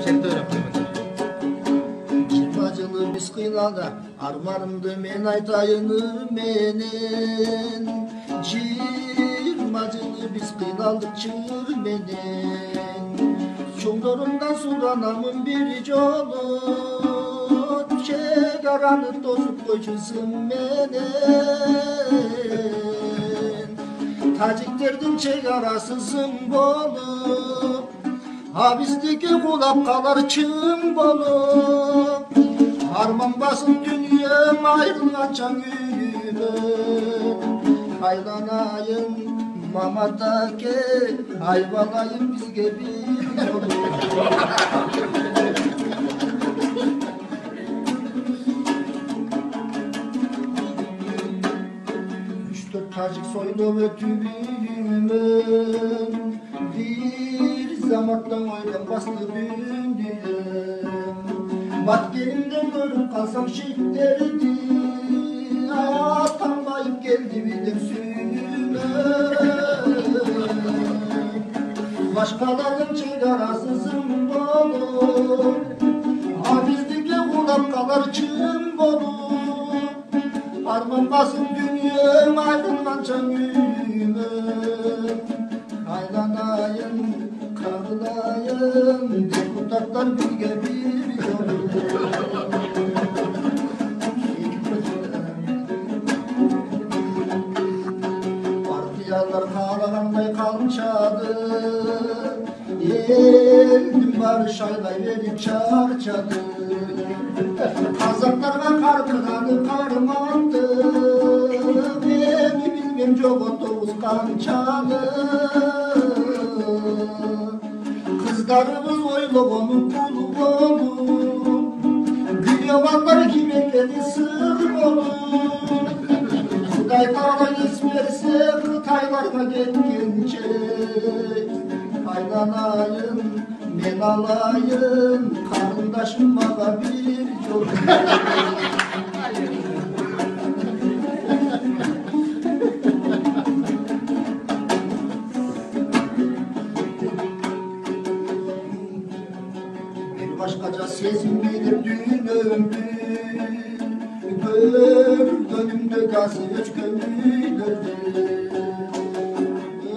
Sen de öğrenmedin. Acılı biz kıynada armanımdı men aytayını menen. Acılı biz kıynaldık çığır menen. Çoğdorundan suranamın bir jolu çegaranı tozup koyçusun menen. Taciklerдің çegarasızım bolup ha bizdeki kulap kalar çığım bolup harman basın dünyam ayrılgan çan üyüme aylanayın mamatake ayvalayın bizge bir yolu. Tacik soylu ve tübüyümün bir zamanla oydan bastı bündüğüm. Bak gelimden görüp kalsam şehitlerdi atanmayıp geldi bilir suyüme. Başkalarının çegarasızım dolu abizdeki kulak kalır çığım bolu. Arman basın dünyam aydınlan çan yüzüme aylanayın, kağılayın deputatlar bilge bir yolu. Partiyalar kağılanmay kalçadı eldim barış aylay verip çarçadı. Kazaklarga karkıdanı karmandı beni bilmem jogo toğuz kançalı. Kızlarımız oylogonu kulu bolu gülyavanlar kim ekeni sır bolu. Kuday dağdan ismerse Kıtaylarga getkince aylanayın men alayın karındaşım bana bir yol. Bir başkaca sezim bilir dün ömrü gönlümde gazı üç gönüldürdü.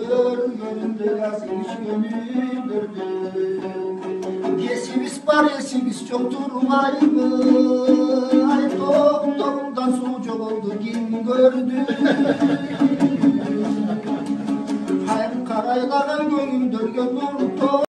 Gönlümde gazı üç gönüldürdü. Yesimiz var yesimiz çok durmayımı ay doktorumdan su çok oldu kim gördü.